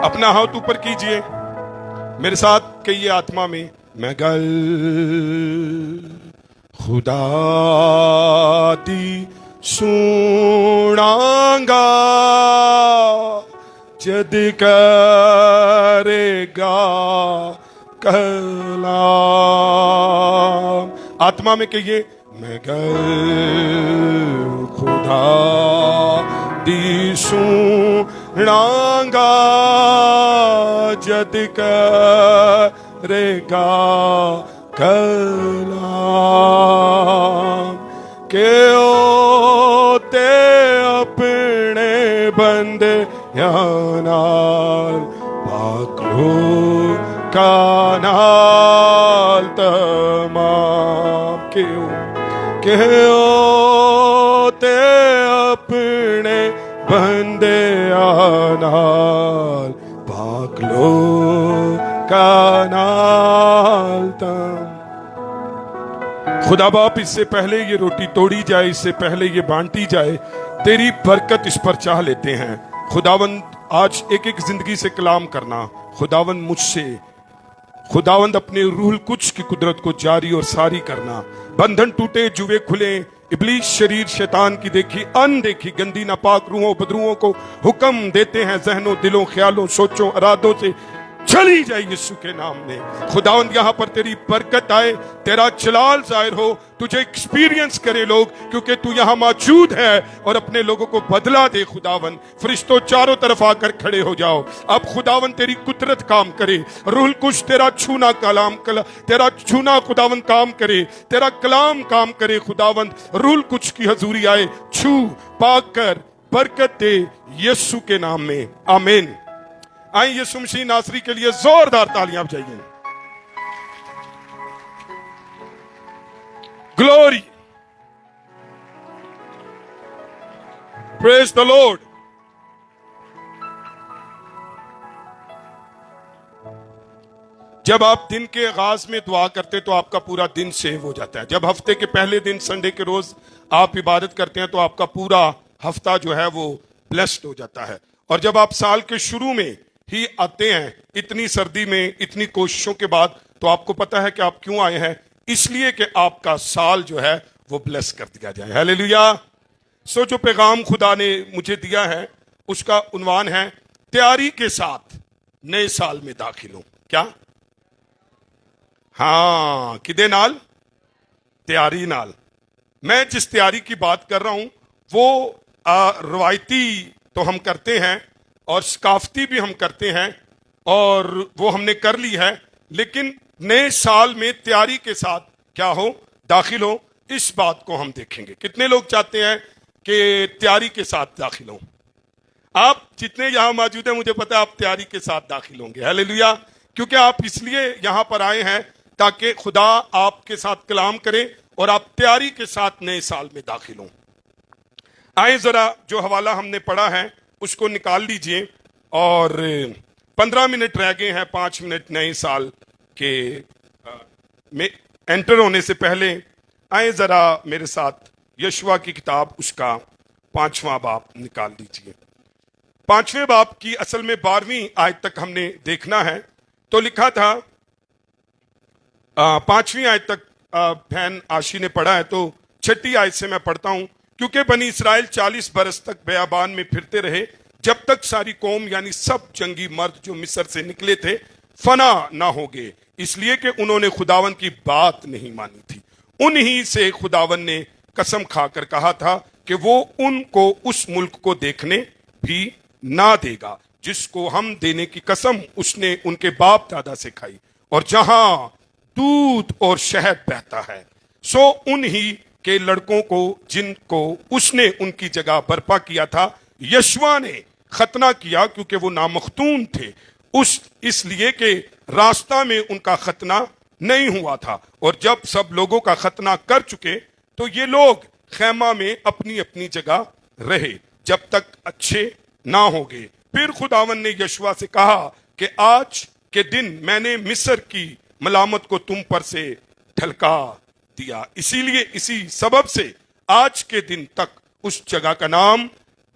اپنا ہاتھ اوپر کیجئے، میرے ساتھ کہیے آتما میں، میں گل خدا دی سناں گا جد کرے گا کلام۔ آتما میں کہیے، میں گل خدا دی سناں گا جد کرے گا کلام، کہ او تے اپنے بندے نال پاک کا نال تمام، کہ او تے اپنے بندے نال پاک کا نال تمام۔ خدا باپ، اس سے پہلے یہ روٹی توڑی جائے، اس سے پہلے یہ بانٹی جائے، تیری برکت اس پر چاہ لیتے ہیں۔ خداوند آج ایک ایک زندگی سے کلام کرنا، خداوند مجھ سے، خداوند اپنے روح القدس کی قدرت کو جاری اور ساری کرنا، بندھن ٹوٹے، جوے کھلے، ابلیس شریر شیطان کی دیکھی ان دیکھی گندی ناپاک روحوں بدروحوں کو حکم دیتے ہیں ذہنوں دلوں خیالوں سوچوں ارادوں سے چلی جائے یسوع کے نام میں۔ خداوند یہاں پر تیری برکت آئے، تیرا جلال ظاہر ہو، تجھے ایکسپیرینس کرے لوگ، کیونکہ تو یہاں موجود ہے، اور اپنے لوگوں کو بدلا دے۔ خداوند فرشتوں چاروں طرف آ کر کھڑے ہو جاؤ، اب خداوند تیری قدرت کام کرے، روح القدس تیرا چھونا تیرا چھونا خداوند کام کرے، تیرا کلام کام کرے۔ خداوند روح القدس کی حضوری آئے، چھو پاک کر برکت دے یسوع کے نام میں، آمین۔ آئیں یسوع مسیح ناصری کے لیے زوردار تالیاں بجائیے۔ گلوری، پریز دی لارڈ۔ جب آپ دن کے آغاز میں دعا کرتے تو آپ کا پورا دن سیو ہو جاتا ہے۔ جب ہفتے کے پہلے دن سنڈے کے روز آپ عبادت کرتے ہیں تو آپ کا پورا ہفتہ جو ہے وہ بلیسڈ ہو جاتا ہے۔ اور جب آپ سال کے شروع میں ہی آتے ہیں، اتنی سردی میں، اتنی کوششوں کے بعد، تو آپ کو پتا ہے کہ آپ کیوں آئے ہیں، اس لیے کہ آپ کا سال جو ہے وہ بلیس کر دیا جائے۔ ہیلیلویا۔ سو جو پیغام خدا نے مجھے دیا ہے اس کا عنوان ہے تیاری کے ساتھ نئے سال میں داخل ہوں۔ کیا؟ ہاں، کدے نال؟ تیاری نال۔ میں جس تیاری کی بات کر رہا ہوں وہ روایتی تو ہم کرتے ہیں اور ثقافتی بھی ہم کرتے ہیں، اور وہ ہم نے کر لی ہے، لیکن نئے سال میں تیاری کے ساتھ کیا ہو؟ داخل ہو۔ اس بات کو ہم دیکھیں گے۔ کتنے لوگ چاہتے ہیں کہ تیاری کے ساتھ داخل ہوں؟ آپ جتنے یہاں موجود ہیں مجھے پتا ہے آپ تیاری کے ساتھ داخل ہوں گے۔ ہیلیلویا۔ کیونکہ آپ اس لیے یہاں پر آئے ہیں تاکہ خدا آپ کے ساتھ کلام کرے اور آپ تیاری کے ساتھ نئے سال میں داخل ہوں۔ آئیں ذرا جو حوالہ ہم نے پڑھا ہے اس کو نکال لیجئے، اور 15 منٹ رہ گئے ہیں، 5 منٹ نئے سال کے میں انٹر ہونے سے پہلے۔ آئیں ذرا میرے ساتھ یشوع کی کتاب اس کا 5واں باب نکال لیجئے۔ 5ویں باب کی اصل میں 12ویں آیت تک ہم نے دیکھنا ہے۔ تو لکھا تھا 5ویں آیت تک بہن آشی نے پڑھا ہے، تو 6 آیت سے میں پڑھتا ہوں۔ کیونکہ بنی اسرائیل 40 برس تک بیابان میں پھرتے رہے، جب تک ساری قوم یعنی سب جنگی مرد جو مصر سے نکلے تھے فنا نہ ہو گئے، اس لیے کہ انہوں نے خداوند کی بات نہیں مانی تھی۔ انہی سے خداوند نے قسم کھا کر کہا تھا کہ وہ ان کو اس ملک کو دیکھنے بھی نہ دے گا جس کو ہم دینے کی قسم اس نے ان کے باپ دادا سے کھائی، اور جہاں دودھ اور شہد بہتا ہے۔ سو انہی کے لڑکوں کو جن کو اس نے ان کی جگہ برپا کیا تھا یشوع نے ختنہ کیا، کیونکہ وہ نامختون تھے، اس لیے کہ راستہ میں ان کا ختنہ نہیں ہوا تھا۔ اور جب سب لوگوں کا ختنہ کر چکے تو یہ لوگ خیمہ میں اپنی اپنی جگہ رہے جب تک اچھے نہ ہو گئے۔ پھر خداوند نے یشوع سے کہا کہ آج کے دن میں نے مصر کی ملامت کو تم پر سے ڈھلکا دیا، اسی سبب سے آج کے دن تک اس جگہ کا نام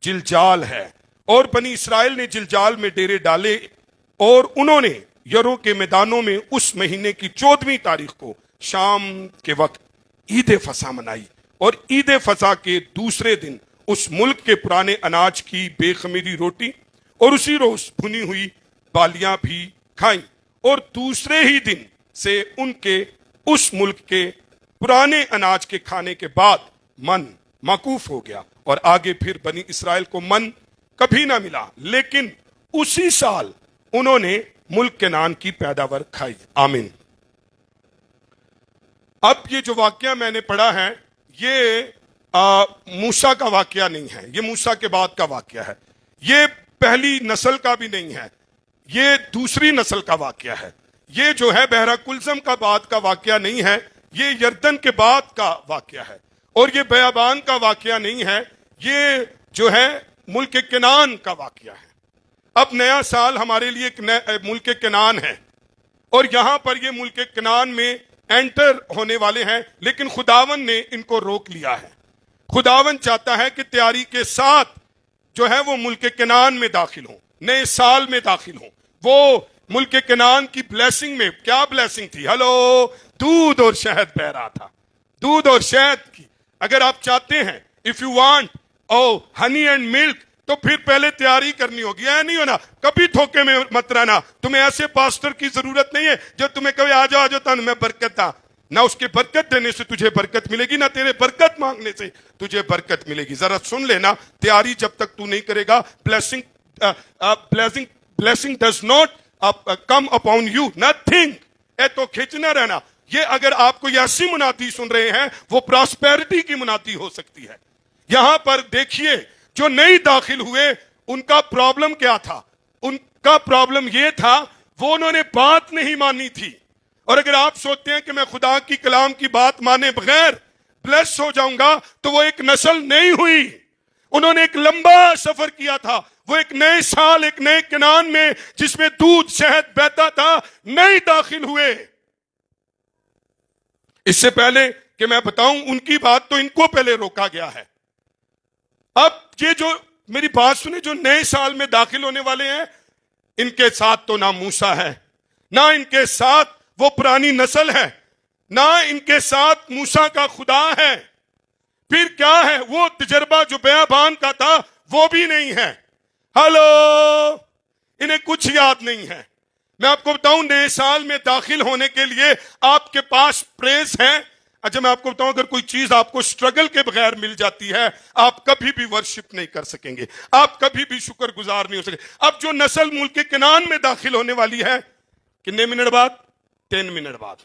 جلجال ہے۔ اور بنی اسرائیل نے جلجال میں ڈیرے ڈالے اور انہوں نے یرو کے میدانوں میں اس مہینے کی 14ویں تاریخ کو شام کے وقت عید فصح منائی، اور عید فصح کے دوسرے دن اس ملک کے پرانے اناج کی بے خمیری روٹی اور اسی روز بھنی ہوئی بالیاں بھی کھائیں، اور دوسرے ہی دن سے ان کے اس ملک کے پرانے اناج کے کھانے کے بعد من موقوف ہو گیا، اور آگے پھر بنی اسرائیل کو من کبھی نہ ملا، لیکن اسی سال انہوں نے ملک کنعان کی پیداوار کھائی۔ آمین۔ اب یہ جو واقعہ میں نے پڑھا ہے یہ موسیٰ کا واقعہ نہیں ہے، یہ موسیٰ کے بعد کا واقعہ ہے، یہ پہلی نسل کا بھی نہیں ہے، یہ دوسری نسل کا واقعہ ہے، یہ جو ہے بحیرہ کلزم کا بعد کا واقعہ نہیں ہے، یہ یردن کے بعد کا واقعہ ہے، اور یہ بیابان کا واقعہ نہیں ہے، یہ جو ہے ملک کنعان کا واقعہ ہے۔ اب نیا سال ہمارے لیے ایک ملک کنعان ہے، اور یہاں پر یہ ملک کنعان میں انٹر ہونے والے ہیں، لیکن خداون نے ان کو روک لیا ہے۔ خداون چاہتا ہے کہ تیاری کے ساتھ جو ہے وہ ملک کنعان میں داخل ہوں، نئے سال میں داخل ہوں۔ وہ ملک کنعان کی بلیسنگ میں کیا بلیسنگ تھی؟ ہلو، دودھ اور شہد بہ رہا تھا، دودھ اور شہد کی۔ اگر آپ چاہتے ہیں if you want honey and milk تو پھر پہلے تیاری کرنی ہوگی، ایسا نہیں ہونا، کبھی دھوکے میں مت رہنا۔ تمہیں ایسے پاسٹر کی ضرورت نہیں ہے جو تمہیں کبھی آ جاؤ تم میں برکت تھا، نہ اس کے برکت دینے سے تجھے برکت ملے گی، نہ تیرے برکت مانگنے سے تجھے برکت ملے گی۔ ذرا سن لینا، تیاری جب تک تو نہیں کرے گا، blessing does not come upon you, nothing۔ اے تو کھینچنا رہنا۔ یہ اگر آپ کو یہ ایسی منادی سن رہے ہیں، وہ پراسپیرٹی کی منادی ہو سکتی ہے۔ یہاں پر دیکھیے جو نئی داخل ہوئے ان کا پرابلم کیا تھا؟ ان کا پرابلم یہ تھا وہ انہوں نے بات نہیں مانی تھی۔ اور اگر آپ سوچتے ہیں کہ میں خدا کی کلام کی بات مانے بغیر بلیس ہو جاؤں گا تو وہ ایک نسل نہیں ہوئی۔ انہوں نے ایک لمبا سفر کیا تھا، وہ ایک نئے سال، ایک نئے کنعان میں جس میں دودھ شہد بہتا تھا، نئے داخل ہوئے۔ اس سے پہلے کہ میں بتاؤں ان کی بات، تو ان کو پہلے روکا گیا ہے۔ اب یہ جو میری بات سنیں، جو نئے سال میں داخل ہونے والے ہیں، ان کے ساتھ تو نہ موسیٰ ہے، نہ ان کے ساتھ وہ پرانی نسل ہے، نہ ان کے ساتھ موسیٰ کا خدا ہے۔ پھر کیا ہے؟ وہ تجربہ جو بیابان کا تھا وہ بھی نہیں ہے۔ ہلو، انہیں کچھ یاد نہیں ہے۔ میں آپ کو بتاؤں، نئے سال میں داخل ہونے کے لیے آپ کے پاس پریز ہے۔ اچھا میں آپ کو بتاؤں، اگر کوئی چیز آپ کو سٹرگل کے بغیر مل جاتی ہے، آپ کبھی بھی ورشپ نہیں کر سکیں گے، آپ کبھی بھی شکر گزار نہیں ہو سکیں۔ اب جو نسل ملک کنعان میں داخل ہونے والی ہے، کتنے منٹ بعد؟ 10 منٹ بعد،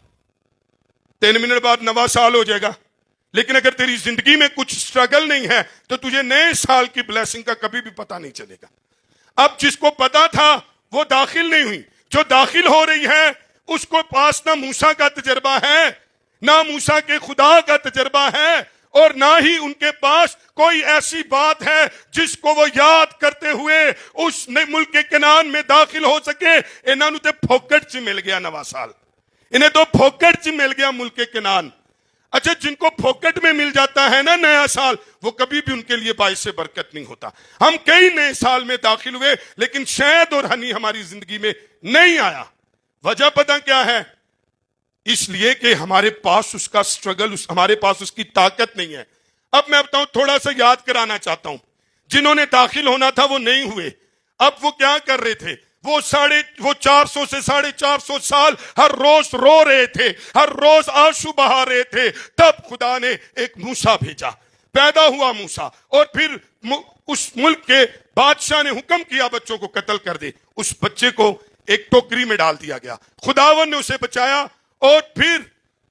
10 منٹ بعد نواں سال ہو جائے گا۔ لیکن اگر تیری زندگی میں کچھ سٹرگل نہیں ہے تو تجھے نئے سال کی بلیسنگ کا کبھی بھی پتہ نہیں چلے گا۔ اب جس کو پتا تھا وہ داخل نہیں ہوئی، جو داخل ہو رہی ہے اس کو پاس نہ موسیٰ کا تجربہ ہے، نہ موسیٰ کے خدا کا تجربہ ہے، اور نہ ہی ان کے پاس کوئی ایسی بات ہے جس کو وہ یاد کرتے ہوئے اس ملک کنعان میں داخل ہو سکے۔ انہوں نے تو پھوکٹ سے مل گیا نواں سال، انہیں تو پھوکٹ سے مل گیا ملک کنعان۔ اچھا جن کو پھوکٹ میں مل جاتا ہے نا نیا سال، وہ کبھی بھی ان کے لیے باعث برکت نہیں ہوتا۔ ہم کئی نئے سال میں داخل ہوئے لیکن شہد اور ہنی ہماری زندگی میں نہیں آیا۔ وجہ پتہ کیا ہے؟ اس لیے کہ ہمارے پاس اس کا سٹرگل، ہمارے پاس اس کی طاقت نہیں ہے۔ اب میں بتاؤں، تھوڑا سا یاد کرانا چاہتا ہوں، جنہوں نے داخل ہونا تھا وہ نہیں ہوئے۔ اب وہ کیا کر رہے تھے؟ وہ 400 سے 450 سال ہر روز رو رہے تھے، ہر روز آنسو بہا رہے تھے۔ تب خدا نے ایک موسیٰ بھیجا، پیدا ہوا موسیٰ، اور پھر اس ملک کے بادشاہ نے حکم کیا بچوں کو قتل کر دے۔ اس بچے کو ایک ٹوکری میں ڈال دیا گیا، خداون نے اسے بچایا، اور پھر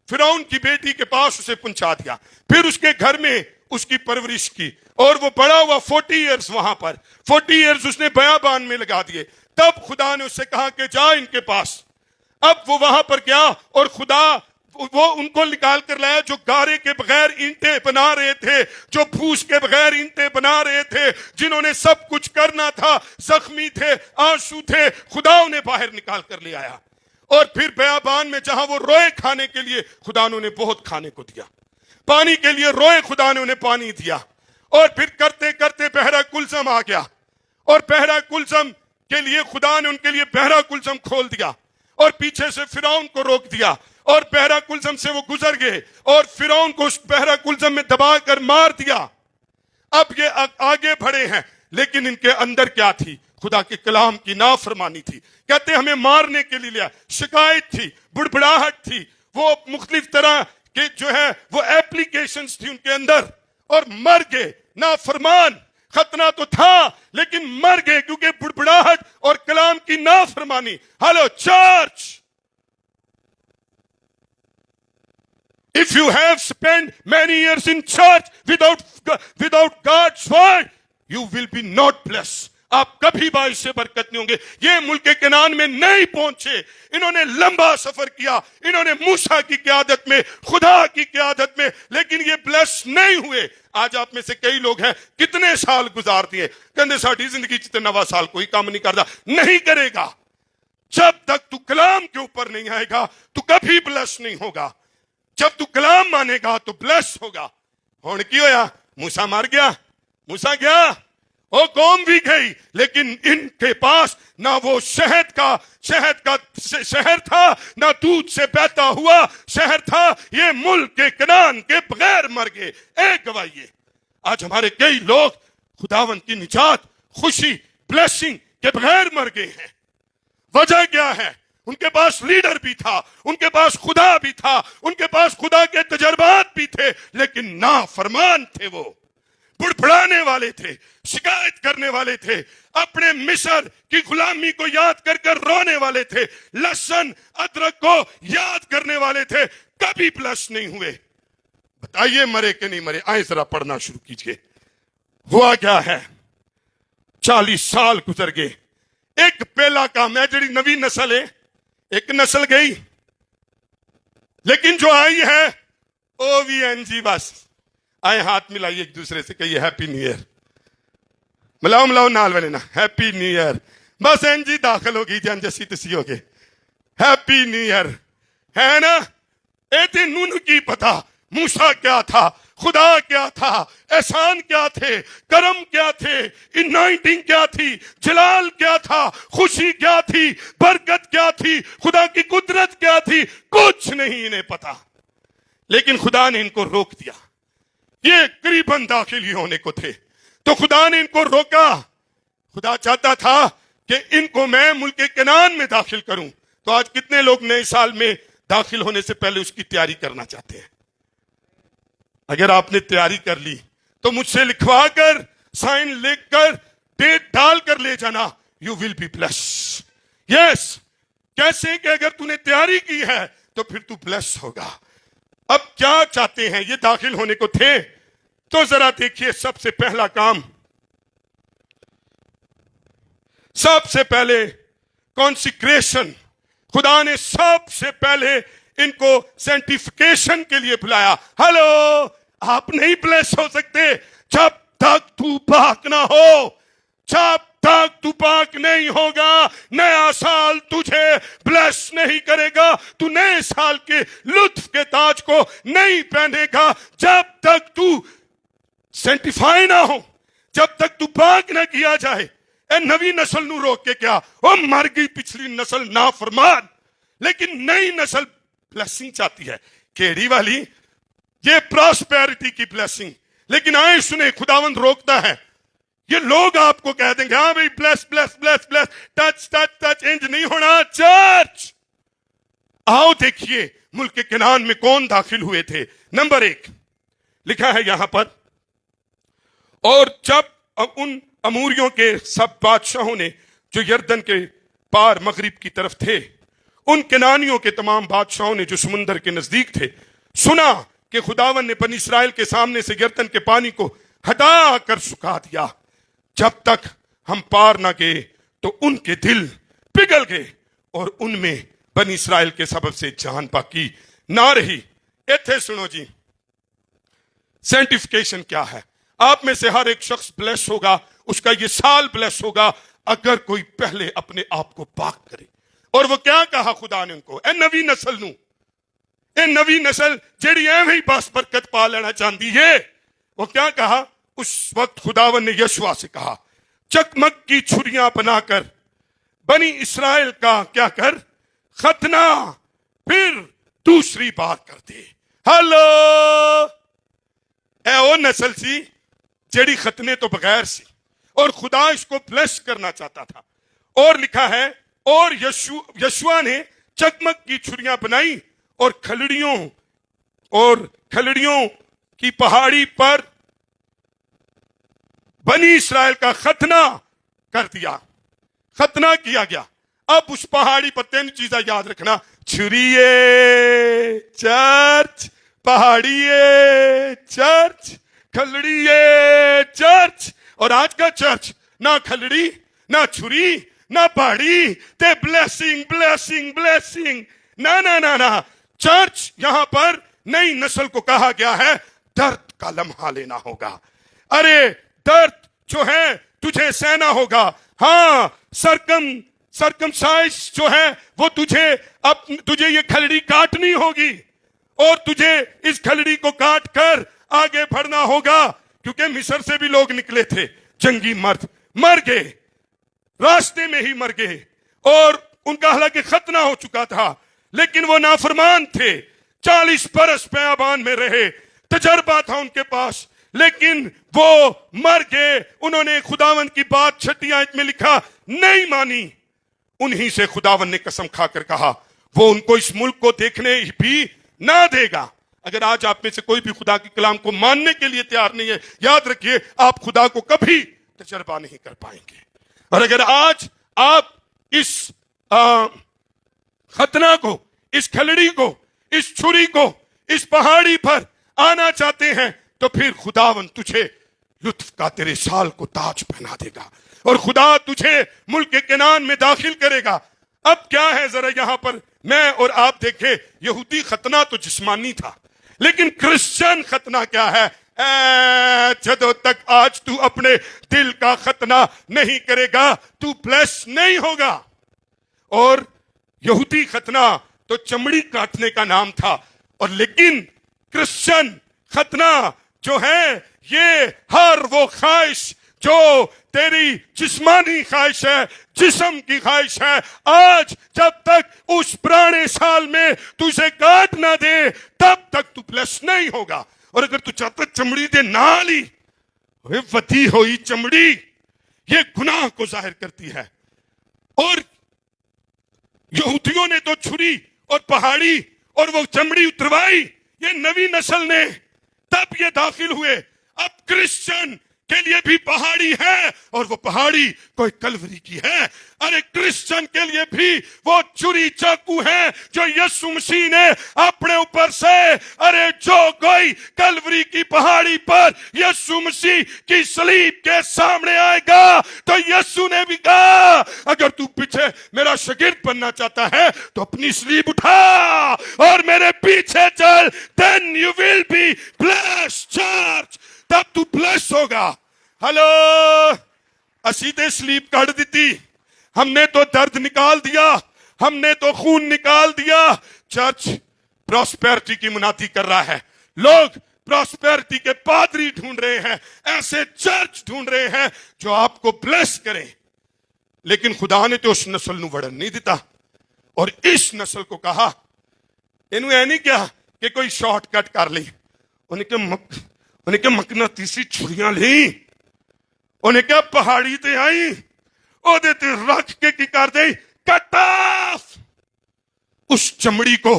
فرعون کی بیٹی کے پاس اسے پہنچا دیا، پھر اس کے گھر میں اس کی پرورش کی، اور وہ بڑا ہوا 40 ایئرز وہاں پر، 40 ایئرز اس نے بیابان میں لگا دیے۔ تب خدا نے اس سے کہا کہ جا ان کے پاس۔ اب وہ وہاں پر گیا اور خدا وہ ان کو نکال کر لایا جو گارے کے بغیر اینٹیں بنا رہے تھے، جو پھوس کے بغیر اینٹیں بنا رہے تھے، جنہوں نے سب کچھ کرنا تھا، زخمی تھے، آنسو تھے، خدا انہیں باہر نکال کر لے آیا۔ اور پھر بیابان میں جہاں وہ روئے کھانے کے لیے، خدا نے انہیں بہت کھانے کو دیا، پانی کے لیے روئے، خدا نے انہیں پانی دیا، اور پھر کرتے کرتے بحیرہ کلزم آ گیا، اور بحیرہ کلزم کے لیے خدا نے ان کے لیے بحر کلزم کھول دیا اور پیچھے سے فرعون کو روک دیا اور بحر کلزم سے وہ گزر گئے اور فرعون کو اس بحر کلزم میں دبا کر مار دیا. اب یہ آگے بڑھے ہیں لیکن ان کے اندر کیا تھی؟ خدا کے کلام کی نافرمانی تھی. کہتے ہیں ہمیں مارنے کے لیے لیا. شکایت تھی, بڑبڑاہٹ تھی, وہ مختلف طرح کے جو ہے وہ ایپلیکیشنز تھی ان کے اندر, اور مر گئے. نافرمان, خطرہ تو تھا لیکن مر گئے کیونکہ بڑبڑاہٹ اور کلام کی نافرمانی. Hello church, if you have spent many years in church without God's word, you will be not blessed. آپ کبھی باعث سے برکت نہیں ہوں گے. یہ ملک کنعان میں نہیں پہنچے, انہوں نے لمبا سفر کیا, انہوں نے موسیٰ کی قیادت میں, خدا کی قیادت میں, لیکن یہ بلیس نہیں ہوئے. آج آپ میں سے کئی لوگ ہیں کتنے سال گزار دیے, کہندے ساڈی زندگی چ 9 سال کوئی کام نہیں کرتا. نہیں کرے گا جب تک تو کلام کے اوپر نہیں آئے گا تو کبھی بلیس نہیں ہوگا. جب تو کلام مانے گا تو بلیس ہوگا. ہن کی ہویا؟ موسیٰ مر گیا, موسیٰ گیا, وہ قوم بھی گئی, لیکن ان کے پاس نہ وہ شہد کا شہر تھا, نہ دودھ سے بہتا ہوا شہر تھا. یہ ملک کے کنعان کے بغیر مر گئے. ایک گواہی. آج ہمارے کئی لوگ خداوند کی نجات, خوشی, بلیسنگ کے بغیر مر گئے ہیں. وجہ کیا ہے؟ ان کے پاس لیڈر بھی تھا, ان کے پاس خدا بھی تھا, ان کے پاس خدا کے تجربات بھی تھے, لیکن نافرمان تھے. وہ بڑبڑانے والے تھے, شکایت کرنے والے تھے, اپنے مصر کی غلامی کو یاد کر کر رونے والے تھے, لہسن ادرک کو یاد کرنے والے تھے. کبھی بلش نہیں ہوئے. بتائیے مرے کہ نہیں مرے؟ آئیں ذرا پڑھنا شروع کیجئے. ہوا کیا ہے؟ 40 سال گزر گئے. ایک پہلا کام ہے, جڑی نوی نسل ہے, ایک نسل گئی, لیکن جو آئی ہے OVNG بس. آئے ہاتھ ملائیے ایک دوسرے سے, کہیے ہیپی نیو ایئر. ملاؤ نال والے نا, ہیپی نیو ایئر. بس این جی داخل ہوگی جان جسی تسی ہوگے. ہیپی نیو ایئر ہے نا. اے تینوں کی پتا موسیٰ کیا تھا, خدا کیا تھا, احسان کیا تھے, کرم کیا تھے, انائٹنگ کیا تھی, جلال کیا تھا, خوشی کیا تھی, برکت کیا تھی, خدا کی قدرت کیا تھی. کچھ نہیں انہیں پتا, لیکن خدا نے ان کو روک دیا. یہ قریباً داخل ہی ہونے کو تھے تو خدا نے ان کو روکا. خدا چاہتا تھا کہ ان کو میں ملک کنعان میں داخل کروں. تو آج کتنے لوگ نئے سال میں داخل ہونے سے پہلے اس کی تیاری کرنا چاہتے ہیں؟ اگر آپ نے تیاری کر لی تو مجھ سے لکھوا کر, سائن لکھ کر, ڈیٹ ڈال کر لے جانا. You will be bless. Yes. کیسے کہ اگر تو نے تیاری کی ہے تو پھر تو بلیس ہوگا. اب کیا چاہتے ہیں؟ یہ داخل ہونے کو تھے تو ذرا دیکھیے. سب سے پہلا کام, سب سے پہلے کانسیکریشن. خدا نے سب سے پہلے ان کو سینٹیفیکیشن کے لیے بلایا. ہلو, آپ نہیں بلیس ہو سکتے جب تک تو پاک نہ ہو. جب تک تو پاک نہیں ہوگا نیا سال تجھے بلیس نہیں کرے گا. تو نئے سال کے لطف کے تاج کو نہیں پہنے گا جب تک تو سینٹیفائی نہ ہو, جب تک تو پاک نہ کیا جائے. اے نوی نسل نو روک کے کیا؟ وہ مر گئی پچھلی نسل نافرمان, لیکن نئی نسل بلیسنگ چاہتی ہے. کیڑی والی؟ یہ پراسپیرٹی کی بلیسنگ. لیکن آئیں سنیں, خداوند روکتا ہے. یہ لوگ آپ کو کہہ دیں گے ہاں بھائی bless bless bless bless, touch touch touch, انج نہیں ہونا. چرچ آؤ دیکھیے ملک کنعان میں کون داخل ہوئے تھے. نمبر 1 لکھا ہے یہاں پر, اور جب ان اموریوں کے سب بادشاہوں نے جو یردن کے پار مغرب کی طرف تھے, ان کنانیوں کے تمام بادشاہوں نے جو سمندر کے نزدیک تھے, سنا کہ خداوند نے بنی اسرائیل کے سامنے سے یردن کے پانی کو ہٹا کر سکھا دیا. جب تک ہم پار نہ گئے تو ان کے دل پگھل گئے اور ان میں بنی اسرائیل کے سبب سے جان باقی نہ رہی. ایتھے سنو جی, سینٹیفیکیشن کیا ہے؟ آپ میں سے ہر ایک شخص بلیس ہوگا, اس کا یہ سال بلیس ہوگا اگر کوئی پہلے اپنے آپ کو پاک کرے. اور وہ کیا کہا خدا نے ان کو؟ اے نوی نسل نو, اے نوی نسل جیڑی ایویں بس برکت پا لینا چاہتی ہے, وہ کیا کہا؟ اس وقت خداوند نے یشوع سے کہا, چکمک کی چھریاں بنا کر بنی اسرائیل کا کیا کر ختنہ پھر دوسری بار کر دے. ہلو اے او نسل سی جیڑی ختنے تو بغیر سی اور خدا اس کو بلیس کرنا چاہتا تھا. اور لکھا ہے اور یشوع نے چکمک کی چھریاں بنائی اور کھلڑیوں کی پہاڑی پر بنی اسرائیل کا ختنہ کر دیا. ختنہ کیا گیا. اب اس پہاڑی پر 3 چیزیں یاد رکھنا: چھریے چرچ، پہاڑیے چرچ، کھلڑیے چرچ. اور آج کا چرچ نہ کھلڑی نہ چھری نہ پہاڑی، تے بلیسنگ بلیسنگ بلیسنگ. نہ چرچ یہاں پر نئی نسل کو کہا گیا ہے درد کا لمحہ لینا ہوگا. ارے درد جو ہے تجھے سہنا ہوگا. ہاں سرکمسائز جو ہے وہ تجھے یہ کھلڑی کاٹنی ہوگی اور تجھے اس کھلڑی کو کاٹ کر آگے بڑھنا ہوگا. کیونکہ مصر سے بھی لوگ نکلے تھے، جنگی مرد مر گئے، راستے میں ہی مر گئے اور ان کا حالانکہ ختنہ ہو چکا تھا لیکن وہ نافرمان تھے. 40 برس بیابان میں رہے، تجربہ تھا ان کے پاس لیکن وہ مر گئے. انہوں نے خداوند کی بات 6 آیت میں لکھا نہیں مانی. انہی سے خداوند نے قسم کھا کر کہا وہ ان کو اس ملک کو دیکھنے بھی نہ دے گا. اگر آج آپ میں سے کوئی بھی خدا کے کلام کو ماننے کے لیے تیار نہیں ہے، یاد رکھیے آپ خدا کو کبھی تجربہ نہیں کر پائیں گے. اور اگر آج آپ اس ختنہ کو، اس کھلڑی کو، اس چھری کو، اس پہاڑی پر آنا چاہتے ہیں تو پھر خداوند تجھے لطف کا تیرے سال کو تاج پہنا دے گا اور خدا تجھے ملک کنعان میں داخل کرے گا. اب کیا ہے ذرا یہاں پر میں اور آپ دیکھیں، یہودی ختنہ تو جسمانی تھا لیکن کرسچن ختنہ کیا ہے؟ جدوں تک آج تو اپنے دل کا ختنہ نہیں کرے گا تو بلیس نہیں ہوگا. اور یہودی ختنہ تو چمڑی کاٹنے کا نام تھا اور لیکن کرسچن ختنہ جو ہے یہ ہر وہ خواہش جو تیری جسمانی خواہش ہے، جسم کی خواہش ہے، آج جب تک اس پرانے سال میں تو اسے کاٹ نہ دے تب تک تو بلیس نہیں ہوگا. اور اگر تو چاہتا چمڑی دے نالی ودی ہوئی چمڑی یہ گناہ کو ظاہر کرتی ہے. اور یہودیوں نے تو چھری اور پہاڑی اور وہ چمڑی اتروائی، یہ نوی نسل نے تب یہ داخل ہوئے. اب کرسچن کے لیے بھی پہاڑی ہے اور وہ پہاڑی کوئی کلوری کی ہے. ارے کرسچن کے لیے بھی وہ چھری چاقو ہے جو یسوع مسیح نے اپنے اوپر سے، ارے جو کوئی کلوری کی پہاڑی پر یسوع مسیح کی صلیب کے سامنے آئے گا تو یسوع نے بھی کہا اگر تو پیچھے میرا شاگرد بننا چاہتا ہے تو اپنی صلیب اٹھا اور میرے پیچھے چل. then you will be blessed church. تب تو بلیس ہوگا. ہلو اسی تے سلیپ کاٹ دیتی، ہم نے تو درد نکال دیا، ہم نے تو خون نکال دیا. چرچ پراسپیرٹی کی منادی کر رہا ہے، لوگ پراسپیرٹی کے پادری ڈھونڈ رہے ہیں، ایسے چرچ ڈھونڈ رہے ہیں جو آپ کو بلیس کریں. لیکن خدا نے تو اس نسل نو وڑن نہیں دیتا اور اس نسل کو کہا انہوں اے نہیں کیا کہ کوئی شارٹ کٹ کر لی. انہیں کہ مقناطیسی چھریاں لیں، انہیں کیا پہاڑی تے آئی او دے تے رکھ کے کی کر دے کٹ آف. اس چمڑی کو،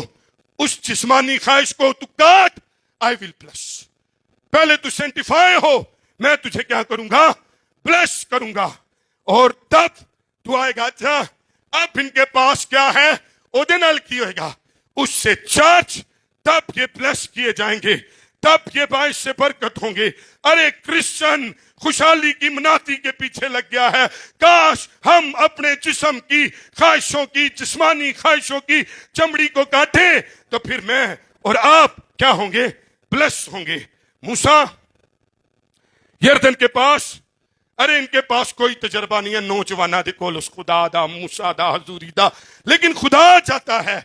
اس جسمانی خواہش کو تو کاٹ. آئی ول بلیس. پہلے تو سینٹیفائی ہو، میں تجھے کیا کروں گا؟ بلیس کروں گا. اور تب تو آئے گا. اچھا اب ان کے پاس کیا ہے؟ او دے نال کی ہوئے گا اس سے چرچ. تب یہ بلیس کیے جائیں گے، تب یہ باعث سے برکت ہوں گے. ارے کرسچن خوشحالی کی مناتی کے پیچھے لگ گیا ہے. کاش ہم اپنے جسم کی خواہشوں کی، جسمانی خواہشوں کی چمڑی کو کاٹے تو پھر میں اور آپ کیا ہوں گے؟ بلیس ہوں گے. موسیٰ یردن کے پاس، ارے ان کے پاس کوئی تجربہ نہیں ہے، نوجوانہ دے کول اس خدا دا، موسیٰ دا، حضوری دا، لیکن خدا چاہتا ہے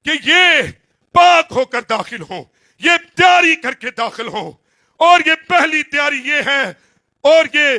کہ یہ پاک ہو کر داخل ہوں، یہ تیاری کر کے داخل ہوں. اور یہ پہلی تیاری یہ ہے اور یہ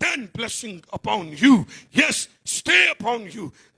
then blessing upon you, yes, stay upon you,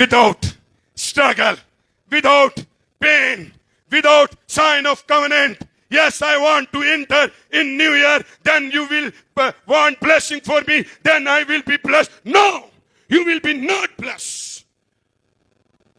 without struggle, without pain, without sign of covenant. Yes, I want to enter in New Year. Then you will want blessing for me. Then I will be blessed. No, you will be not blessed.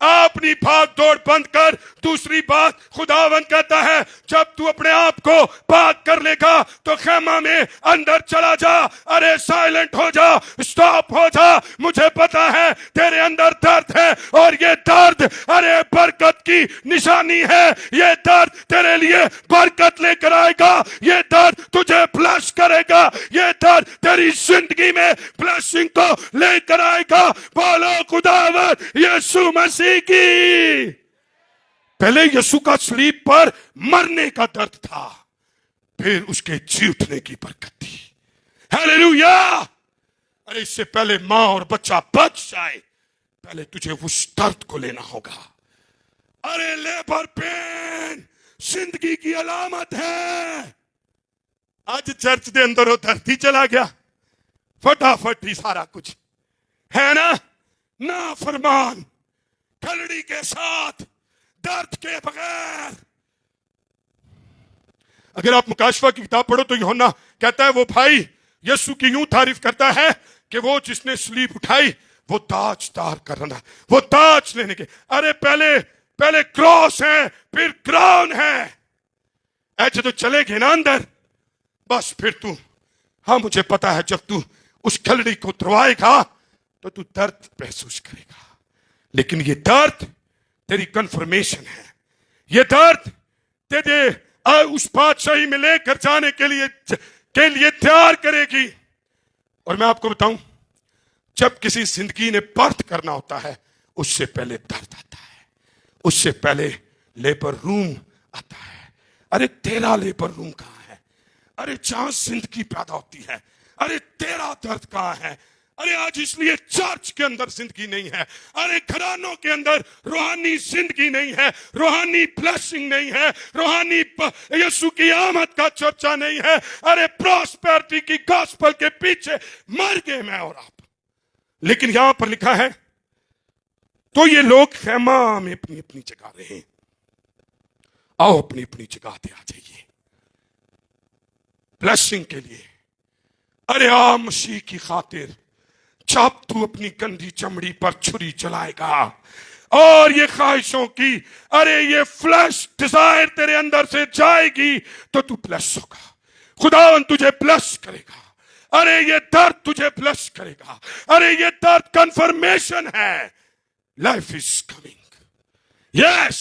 اپنی بھاگ دوڑ بند کر. دوسری بات خداوند کہتا ہے جب تو اپنے آپ کو پاک کر لے گا تو خیمہ میں اندر چلا جا. ارے سائلنٹ ہو جا, سٹاپ ہو جا. مجھے پتا ہے تیرے اندر درد ہے اور یہ درد ارے برکت کی نشانی ہے. یہ درد تیرے لیے برکت لے کر آئے گا. یہ درد تجھے بلش کرے گا. یہ درد تیری زندگی میں بلشنگ کو لے کر آئے گا. بولو خداوند یسوع مسیح کی. پہلے یسوع کا صلیب پر مرنے کا درد تھا, پھر اس کے جی اٹھنے کی برکت تھی. ہیلیلویا. ارے اس سے پہلے ماں اور بچہ بچ جائے, پہلے تجھے اس درد کو لینا ہوگا. ارے لیبر پین زندگی کی علامت ہے. آج چرچ دے اندر وہ درد ہی چلا گیا, فٹافٹ ہی سارا کچھ ہے نا. نافرمان کھلڑی کے ساتھ درد کے بغیر. اگر آپ مکاشفہ کی کتاب پڑھو تو یوحنا کہتا ہے وہ بھائی یسوع کی یوں تعریف کرتا ہے کہ وہ جس نے صلیب اٹھائی وہ تاج دار کرنا, وہ تاج لینے کے. ارے پہلے کراس ہے پھر کراؤن ہے. ایسے تو چلے گئے نا اندر, بس پھر تو, ہاں مجھے پتا ہے جب تو اس کھلڑی کو اتروائے گا تو درد محسوس کرے گا, لیکن یہ درد تیری کنفرمیشن ہے. یہ درد تیرے اس بادشاہی میں لے کر جانے کے لیے تیار کرے گی. اور میں آپ کو بتاؤں, جب کسی زندگی نے برتھ کرنا ہوتا ہے اس سے پہلے درد آتا ہے, اس سے پہلے لیبر روم آتا ہے. ارے تیرا لیبر روم کہاں ہے؟ ارے جہاں زندگی پیدا ہوتی ہے, ارے تیرا درد کہاں ہے؟ ارے آج اس لیے چرچ کے اندر زندگی نہیں ہے, ارے گھرانوں کے اندر روحانی زندگی نہیں ہے, روحانی بلیسنگ نہیں ہے, روحانی یسوع کی آمد کا چرچا نہیں ہے. ارے پراسپیرٹی کی گاسپل کے پیچھے مر گئے میں اور آپ. لیکن یہاں پر لکھا ہے تو یہ لوگ خیمہ میں اپنی اپنی جگہ رہے. آؤ اپنی اپنی جگہ پہ آ جائیے بلیسنگ کے لیے. ارے آ مسیح کی خاطر جب تو اپنی گندی چمڑی پر چھری چلائے گا اور یہ خواہشوں کی ارے یہ فلیش ڈیزائر تیرے اندر سے جائے گی تو بلیس ہوگا. خداوند تجھے بلیس کرے گا. ارے یہ درد تجھے بلیس کرے گا. ارے یہ درد کنفرمیشن ہے لائف از کمنگ. یس.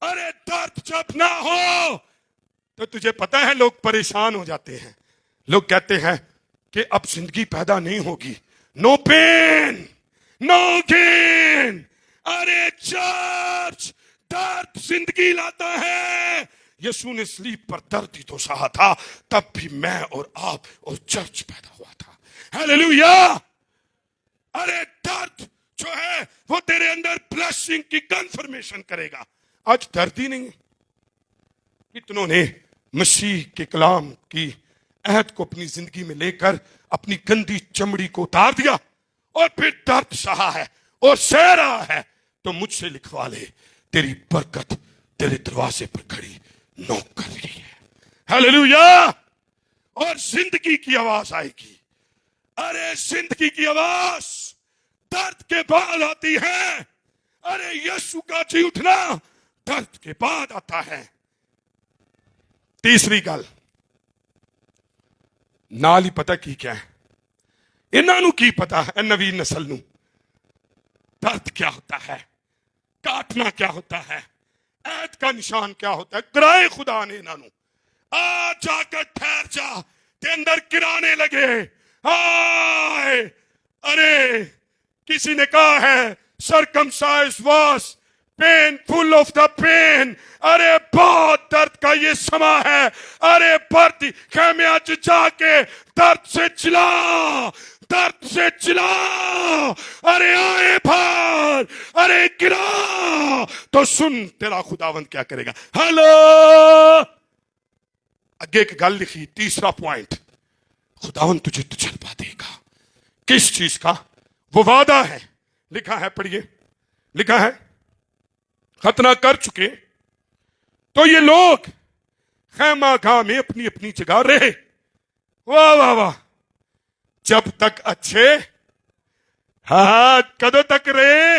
ارے درد جب نہ ہو تو تجھے پتا ہے لوگ پریشان ہو جاتے ہیں. لوگ کہتے ہیں کہ اب زندگی پیدا نہیں ہوگی. نو پین نو گین. ارے چرچ درد زندگی لاتا ہے. یسوع نے صلیب پر درد ہی تو سہا تھا, تب بھی میں اور آپ اور چرچ پیدا ہوا تھا. ہیلیلویا. ارے درد جو ہے وہ تیرے اندر بلیسنگ کی کنفرمیشن کرے گا. آج درد ہی نہیں ہے. کتنوں نے مسیح کے کلام کی عہد کو اپنی زندگی میں لے کر اپنی گندی چمڑی کو اتار دیا اور پھر درد سہا ہے اور سہ رہا ہے. تو مجھ سے لکھوا لے, تیری برکت تیرے دروازے پر کھڑی نوک کر رہی ہے. ہیلیلویا. اور زندگی کی آواز آئے گی. ارے زندگی کی آواز درد کے بعد آتی ہے. ارے یسوع کا جی اٹھنا درد کے بعد آتا ہے. تیسری گل نال ہی پتہ کی کیا ہے, انہاں نو کی پتا ہے نوی نسل نو درد کیا ہوتا ہے, کاٹنا کیا ہوتا ہے, عہد کا نشان کیا ہوتا ہے. کرائے خدا نے انہاں نو آ جا کر ٹھہر جا تے اندر گرانے لگے. آئے. ارے کسی نے کہا ہے circumcised was painful of the pain. ارے بہت درد کا یہ سما ہے. ارے بڑھتی خیمے آج جا کے درد سے چلا, درد سے چلا. ارے آئے بھار, ارے گرا تو سن تیرا خداوند کیا کرے گا. ہلو. اگے ایک گل لکھی, تیسرا پوائنٹ, خداوند تجھے تجربہ دے گا. کس چیز کا؟ وہ وعدہ ہے. لکھا ہے, پڑھیے. لکھا ہے ختنہ کر چکے تو یہ لوگ خیمہ گاہ میں اپنی اپنی جگہ رہے. واہ واہ واہ. جب تک اچھے, ہاں کدوں تک رہے؟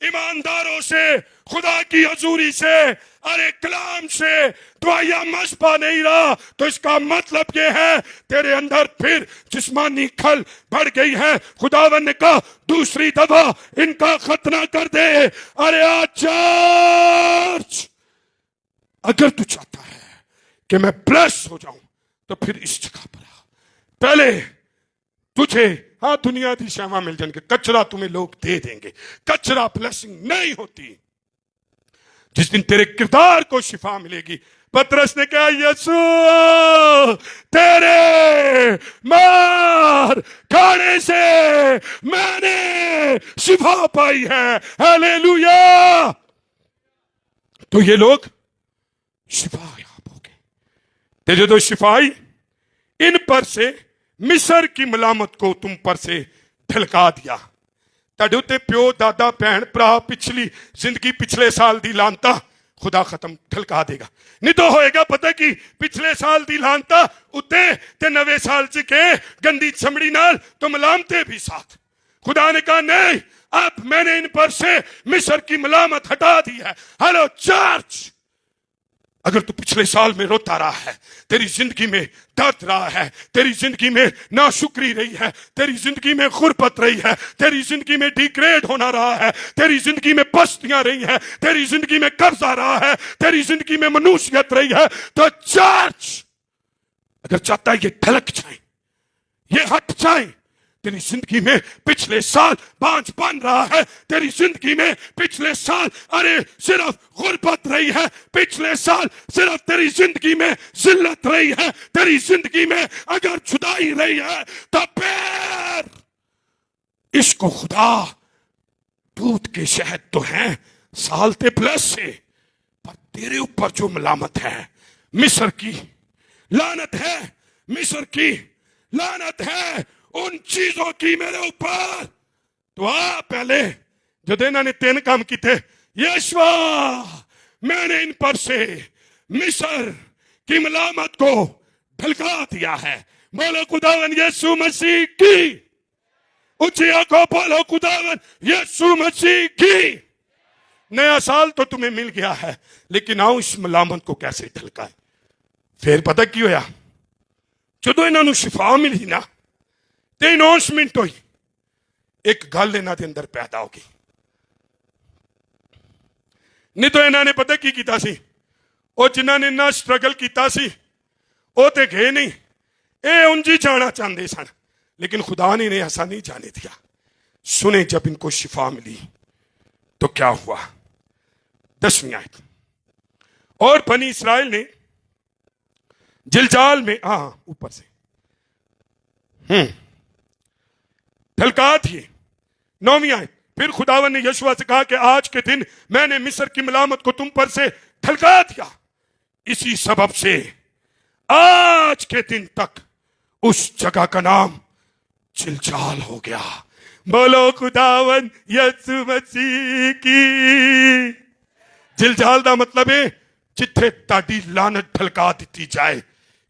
ایمانداروں سے، خدا کی حضوری سے، ارے کلام سے دعائیہ مشبہ نہیں رہا، تو اس کا مطلب یہ ہے تیرے اندر پھر جسمانی کھل بڑھ گئی ہے۔ خداوند نے کہا دوسری دفعہ ان کا ختنہ کر دے۔ ارے آج چرچ، اگر تو چاہتا ہے کہ میں بلیس ہو جاؤں تو پھر اس جگہ پر آ۔ پہلے تجھے ہاں دنیا دی شیواں مل جائیں گے، کچرا تمہیں لوگ دے دیں گے، کچرا بلیسنگ نہیں ہوتی۔ جس دن تیرے کردار کو شفا ملے گی، پترس نے کہا یسوع تیرے مار کھانے سے میں نے شفا پائی ہے، ہیلیلویا۔ تو یہ لوگ شفا یاب ہو گئے۔ تے جدو شفا آئی، ان پر سے مصر کی ملامت کو تم پر سے ڈھلکا دیا۔ تڈے اتے پیو دادا بہن برا پچھلی زندگی پچھلے سال دی لانتا خدا ختم ڈھلکا دے گا۔ نہیں تو ہوئے گا پتہ کی پچھلے سال دی لانتا اتے تے نوے سال چکے گندی چمڑی نال تو ملامتے بھی ساتھ۔ خدا نے کہا نہیں، اب میں نے ان پر سے مصر کی ملامت ہٹا دی ہے۔ ہلو چرچ، اگر تو پچھلے سال میں روتا رہا ہے، تیری زندگی میں درد رہا ہے، تیری زندگی میں ناشکری رہی ہے، تیری زندگی میں غربت رہی ہے، تیری زندگی میں ڈیگریڈ ہونا رہا ہے، تیری زندگی میں پستیاں رہی ہیں، تیری زندگی میں قبضہ رہا ہے، تیری زندگی میں منوسیت رہی ہے، تو چرچ اگر چاہتا ہے یہ ڈھلک جائیں، یہ ہٹ جائیں۔ تیری زندگی میں پچھلے سال بانجھ بن رہا ہے، تیری زندگی میں پچھلے سال ارے صرف غربت رہی ہے، پچھلے سال صرف تیری زندگی میں ذلت رہی ہے، تیری زندگی میں اگر جدائی رہی ہے، تو پھر اس کو خدا دودھ کے شہد تو ہیں سال تے پلس سے، پر تیرے اوپر جو ملامت ہے، مصر کی لعنت ہے، مصر کی لعنت ہے ان چیزوں کی میرے اوپر۔ تو آ پہلے جب انہوں نے 3 کام کیتے، یشوا میں نے ان پر سے مصر کی ملامت کو ڈھلکا دیا ہے۔ بولو خداوند یسوع مسیح کی، اونچی آنکھوں بولو خداوند یسوع مسیح کی۔ نیا سال تو تمہیں مل گیا ہے، لیکن آؤ اس ملامت کو کیسے ڈھلکائیں۔ پھر پتہ کی ہویا، جدو انہوں نے شفا ملی نا، تے اناؤنسمنٹ ہوئی، ایک گل انہاں دے اندر پیدا ہوگی۔ نہیں تو انہوں نے پتہ کی کیتا سی، او جنہاں نے نہ سٹرگل کیتا سی او تے گئے نہیں، اے انجی جانا چاہتے سن، لیکن خدا نے انہیں ایسا نہیں جانے دیا۔ سنیں جب ان کو شفا ملی تو کیا ہوا، 10ویں آیت۔ اور بنی اسرائیل نے جلجال میں اوپر سے ڈھلکا دیے۔ 9ویں آیت۔ پھر خداوند نے یشوع سے کہا کہ آج کے دن میں نے مصر کی ملامت کو تم پر سے ڈھلکا دیا، اسی سبب سے آج کے دن تک اس جگہ کا نام جلجال ہو گیا۔ بولو خداوند یسوع مسیح کی۔ جلجال دا مطلب ہے جتھے تاڈی لعنت ڈھلکا دیتی جائے۔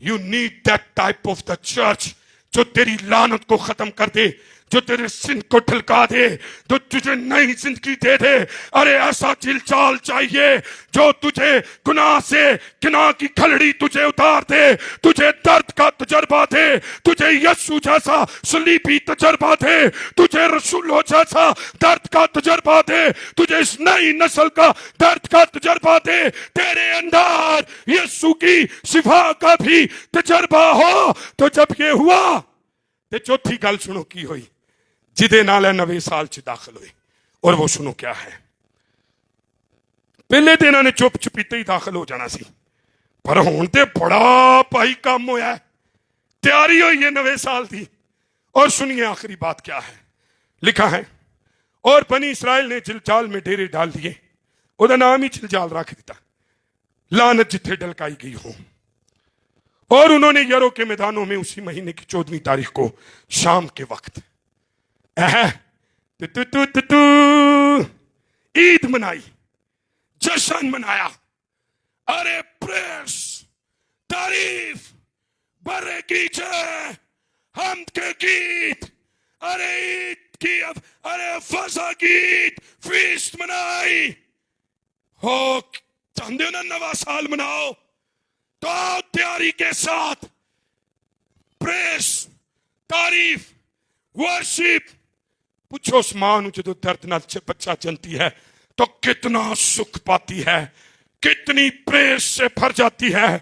You need that type of the church جو تیری لعنت کو ختم کر دے، جو تیرے سن کو ڈھلکا دے، جو تجھے نئی زندگی دے دے۔ ارے ایسا جلجال چاہیے جو تجھے گناہ سے، گناہ کی کھلڑی تجھے اتار دے، تجھے درد کا تجربہ دے، تجھے یسوع جیسا صلیبی تجربہ دے، تجھے رسولوں جیسا درد کا تجربہ دے، تجھے اس نئی نسل کا درد کا تجربہ دے، تیرے اندر یسوع کی شفا کا بھی تجربہ ہو۔ تو جب یہ ہوا تو چوتھی گل سنو کی ہوئی، جدے نالے نوے سال چ داخل ہوئے، اور وہ سنو کیا ہے۔ پہلے دن انہوں نے چپ چپیتے ہی داخل ہو جانا سی، پر ہون تے بڑا پائی کام ہویا ہے، تیاری ہوئی ہے نوے سال دی۔ اور سنیے آخری بات کیا ہے، لکھا ہے اور بنی اسرائیل نے جلجال میں ڈیرے ڈال دیے، وہ نام ہی جلجال رکھ دیتا، لعنت جتھے ڈلکائی گئی ہو۔ اور انہوں نے یرو کے میدانوں میں اسی مہینے کی 14ویں تاریخ کو شام کے وقت عید منائی، جشن منایا۔ ارے پریس، تعریف، برے کیجئے، حمد کے گیت، ارے عید کی ارے فضا کی عید فیسٹ منائی ہو، چاہتے ہو نا نواں سال مناؤ تو آؤ تیاری کے ساتھ، پریس، تعریف، ورشپ۔ پوچھو اس ماں نو جدو درد نال بچہ جنتی ہے تو کتنا سکھ پاتی ہے، کتنی پریس سے بھر جاتی ہے،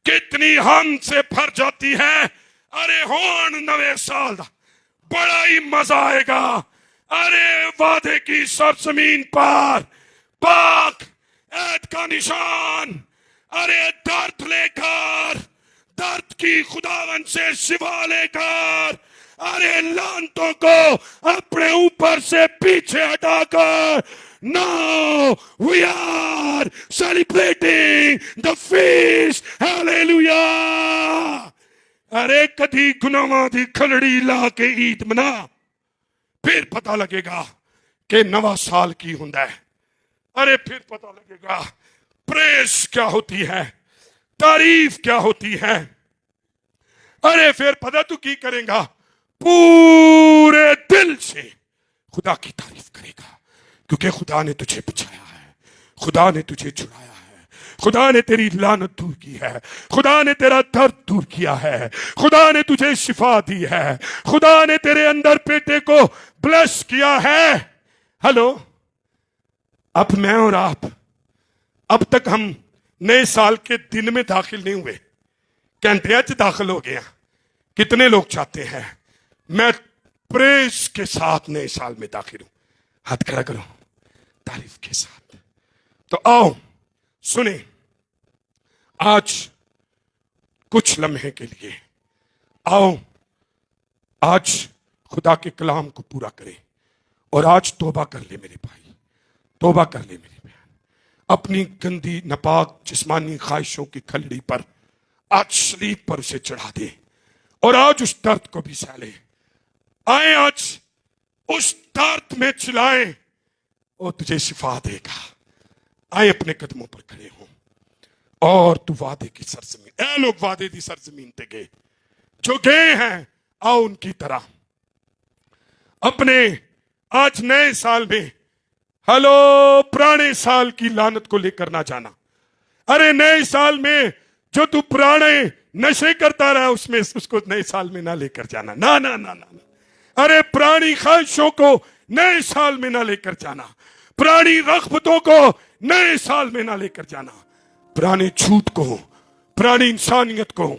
کتنی ہم سے بھر جاتی ہے۔ ارے ہون نوے سال دا بڑا ہی مزہ آئے گا، ارے وعدے کی سرزمین پر پاک عہد کا نشان، ارے درد لے کر، درد کی خداوند سے شفا لے کر، ارے لعنتوں کو اپنے اوپر سے پیچھے ہٹا کر، now we are celebrating the feast, hallelujah۔ ارے کدی گناہاں دی کھلڑی لا کے عید منا، پھر پتہ لگے گا کہ نواں سال کی ہوندا ہے، ارے پھر پتہ لگے گا پریس کیا ہوتی ہے، تعریف کیا ہوتی ہے۔ ارے پھر پتہ تو کی کریں گا، پورے دل سے خدا کی تعریف کرے گا، کیونکہ خدا نے تجھے بچایا ہے، خدا نے تجھے چھڑایا ہے، خدا نے تیری لعنت دور کی ہے، خدا نے تیرا درد دور کیا ہے، خدا نے تجھے شفا دی ہے، خدا نے تیرے اندر بیٹے کو بلس کیا ہے۔ ہلو، اب میں اور آپ اب تک ہم نئے سال کے دن میں داخل نہیں ہوئے، گھنٹے اچ داخل ہو گیا۔ کتنے لوگ چاہتے ہیں میں پریس کے ساتھ نئے سال میں داخل ہوں؟ ہاتھ کھڑا کرو تعریف کے ساتھ۔ تو آؤ سنیں، آج کچھ لمحے کے لیے آؤ آج خدا کے کلام کو پورا کریں، اور آج توبہ کر لے میرے بھائی، توبہ کر لے میری بہن، اپنی گندی ناپاک جسمانی خواہشوں کی کھلڑی پر آج صلیب پر اسے چڑھا دے، اور آج اس درد کو بھی سہ لے۔ آئیں آج اس درد میں چلائیں، اور تجھے شفا دے گا۔ آئے اپنے قدموں پر کھڑے ہوں، اور تو وعدے کی سرزمین، اے لوگ وعدے دی سرزمین تے گئے، جو گئے ہیں آؤ ان کی طرح اپنے آج نئے سال میں، ہلو، پرانے سال کی لعنت کو لے کر نہ جانا۔ ارے نئے سال میں جو تو پرانے نشے کرتا رہا اس کو نئے سال میں نہ لے کر جانا، نہ نہ نہ نہ۔ ارے پرانی خواہشوں کو نئے سال میں نہ لے کر جانا، پرانی رغبتوں کو نئے سال میں نہ لے کر جانا، پرانے جھوٹ کو، پرانی انسانیت کو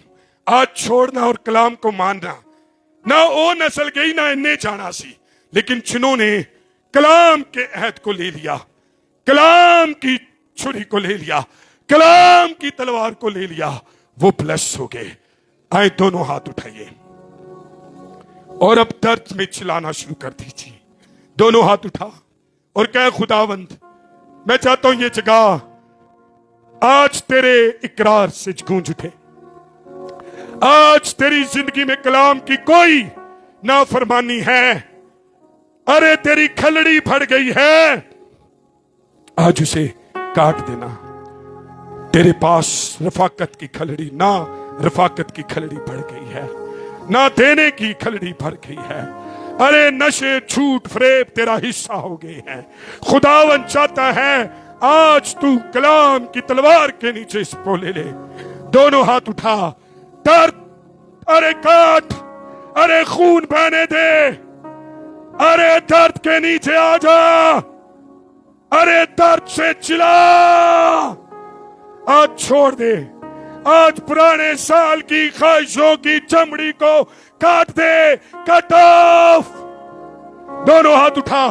آج چھوڑنا اور کلام کو ماننا۔ نہ او نسل گئی نہ انہیں جانا سی، لیکن جنہوں نے کلام کے عہد کو لے لیا، کلام کی چھری کو لے لیا، کلام کی تلوار کو لے لیا، وہ بلس ہو گئے۔ آئے دونوں ہاتھ اٹھائیے اور اب درد میں چلانا شروع کر دیجیے۔ دونوں ہاتھ اٹھا اور کہے خداوند، میں چاہتا ہوں یہ جگہ آج تیرے اقرار سے گونج اٹھے۔ آج تیری زندگی میں کلام کی کوئی نافرمانی ہے، ارے تیری کھلڑی پھٹ گئی ہے، آج اسے کاٹ دینا۔ تیرے پاس رفاقت کی کھلڑی، نہ رفاقت کی کھلڑی بڑھ گئی ہے، نہ دینے کی کھلڑی بھر گئی ہے۔ ارے نشے، جھوٹ، فریب تیرا حصہ ہو گئے ہیں۔ خداوند چاہتا ہے آج تو کلام کی تلوار کے نیچے اس کو لے لے۔ دونوں ہاتھ اٹھا، درد ارے کاٹ، ارے خون بہنے دے، ارے درد کے نیچے آ جا، ارے درد سے چلا، آج چھوڑ دے، آج پرانے سال کی خواہشوں کی چمڑی کو کاٹ دے، کٹ آف۔ دونوں ہاتھ اٹھا۔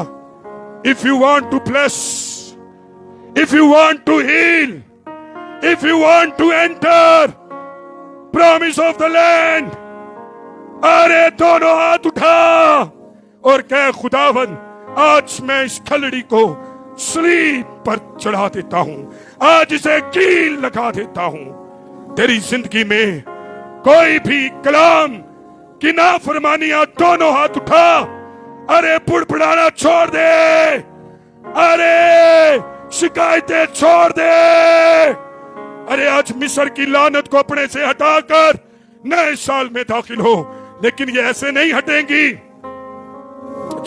If you want to bless, if you want to heal, if you want to enter promise of the land، ارے دونوں ہاتھ اٹھا اور کہے خداوند آج میں اس کھلڑی کو صلیب پر چڑھا دیتا ہوں، آج اسے کیل لگا دیتا ہوں۔ تیری زندگی میں کوئی بھی کلام کی نافرمانیاں، دونوں ہاتھ اٹھا، ارے بڑبڑانا چھوڑ دے، ارے شکایتیں چھوڑ دے، ارے آج مصر کی لعنت کو اپنے سے ہٹا کر نئے سال میں داخل ہو۔ لیکن یہ ایسے نہیں ہٹیں گی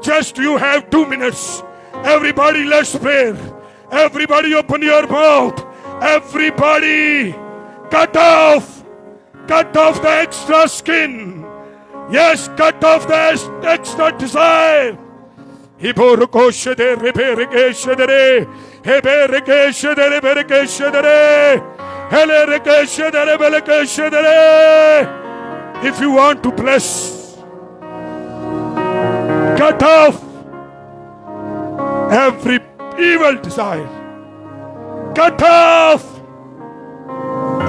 Just you have 2 minutes. Everybody let's pray. Everybody open your mouth. Everybody cut off the extra skin. Yes, cut off the extra desire. Hiboroko shedere bereke shedere hebereke shedere bereke shedere helereke shedere bereke shedere. If you want to bless, cut off every evil desire. Cut off.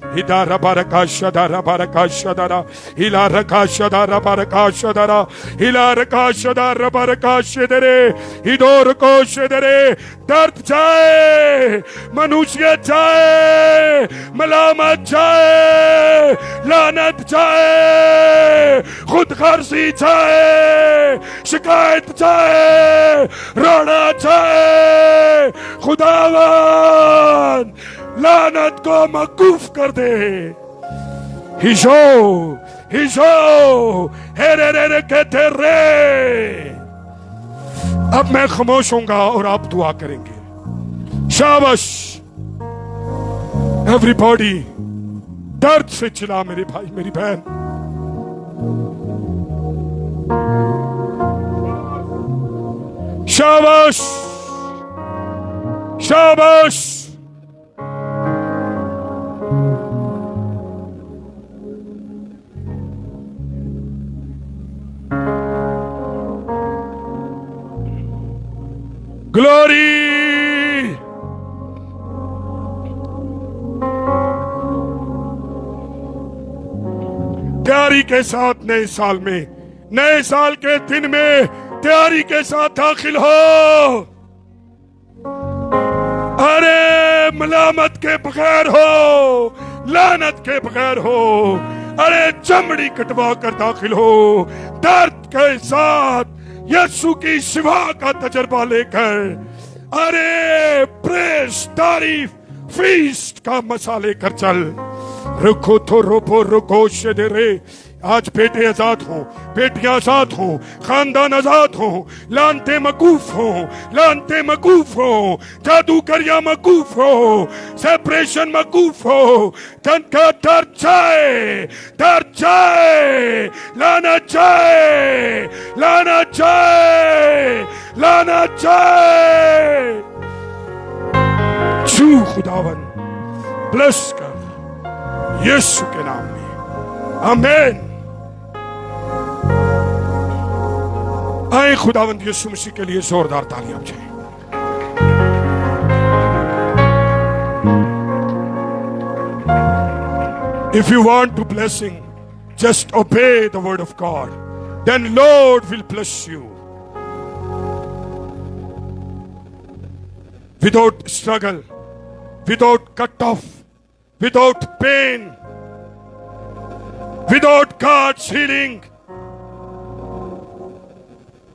Hidara baraka shadara baraka shadara. Hilara ka shadara baraka shadara. Hilara ka shadara baraka shadare. Hidor ko shadare. درد جائے, منوشیت جائے, ملامت جائے, لعنت جائے, خود غرضی جائے, شکایت جائے, رونا جائے. خداوند لعنت کو موقوف کر دے. ہیشو ہیشو ہیرے رے کہتے رے. اب میں خاموش ہوں گا اور آپ دعا کریں گے. شاباش. ایوری باڈی درد سے چلا میرے بھائی میری بہن. شاباش شاباش. گلوری. تیاری کے ساتھ نئے سال میں, نئے سال کے دن میں تیاری کے ساتھ داخل ہو. ارے ملامت کے بغیر ہو, لعنت کے بغیر ہو. ارے چمڑی کٹوا کر داخل ہو, درد کے ساتھ یسوع کی شفا کا تجربہ لے کر. ارے پریس, تعریف, فیسٹ کا مسا لے کر چل. رکھو تو روپو رکو شدرے. آج بیٹے آزاد ہوں, بیٹیاں آزاد ہوں, خاندان آزاد ہوں, لانتے موقوف ہوں, لانتے موقوف ہوں, جادوگریاں موقوف ہو, سیپریشن موقوف ہو. تن کا ڈر جائے, ڈر جائے, لانا جائے, لانا جائے, لانا جائے. چھو خداون بلس کر یسوع کے نام میں. آمین. آئے خداوند یسوع مسیح کے لیے زوردار تالیاں بجائیں. If you want to blessing, just obey the word of God. Then Lord will bless you. Without struggle, without cut off, without pain, without God's healing,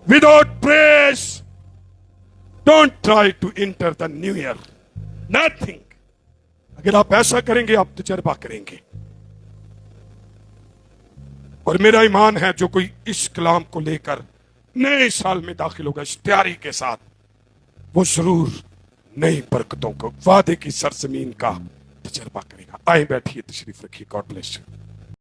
without praise, don't try to enter the new year. Nothing. اگر آپ ایسا کریں گے آپ تجربہ کریں گے. اور میرا ایمان ہے جو کوئی اس کلام کو لے کر نئے سال میں داخل ہوگا اس تیاری کے ساتھ, وہ ضرور نئی برکتوں کو, وعدے کی سرزمین کا تجربہ کرے گا. آئیں بیٹھیے, تشریف رکھیے. God bless you.